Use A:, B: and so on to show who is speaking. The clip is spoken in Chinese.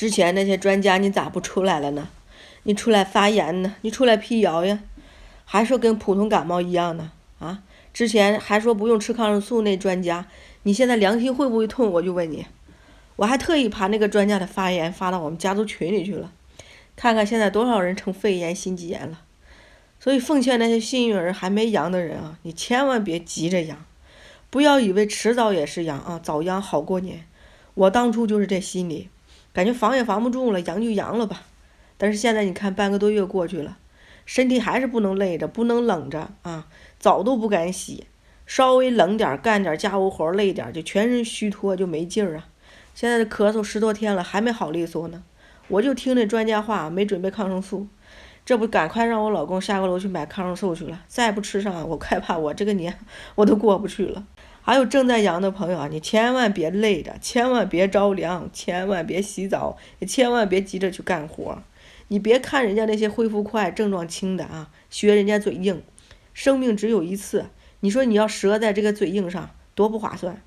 A: 之前那些专家你咋不出来了呢？你出来发言呢？你出来辟谣呀？还说跟普通感冒一样呢？啊，之前还说不用吃抗生素那专家，你现在良心会不会痛？我就问你，我还特意把那个专家的发言发到我们家族群里去了，看看现在多少人成肺炎、心肌炎了。所以奉劝那些幸运儿还没阳的人啊，你千万别急着阳，不要以为迟早也是阳啊，早阳好过年。我当初就是这心理，感觉防也防不住了，阳就阳了吧。但是现在你看，半个多月过去了，身体还是不能累着，不能冷着啊，澡都不敢洗，稍微冷点干点家务活累点就全身虚脱，就没劲儿啊。现在这咳嗽10多天了，还没好利索呢。我就听那专家话，没准备抗生素，这不赶快让我老公下个楼去买抗生素去了。再不吃上，我害怕我这个年我都过不去了。还有正在阳的朋友啊，你千万别累着，千万别着凉，千万别洗澡，也千万别急着去干活。你别看人家那些恢复快、症状轻的啊，学人家嘴硬，生命只有一次，你说你要折在这个嘴硬上，多不划算。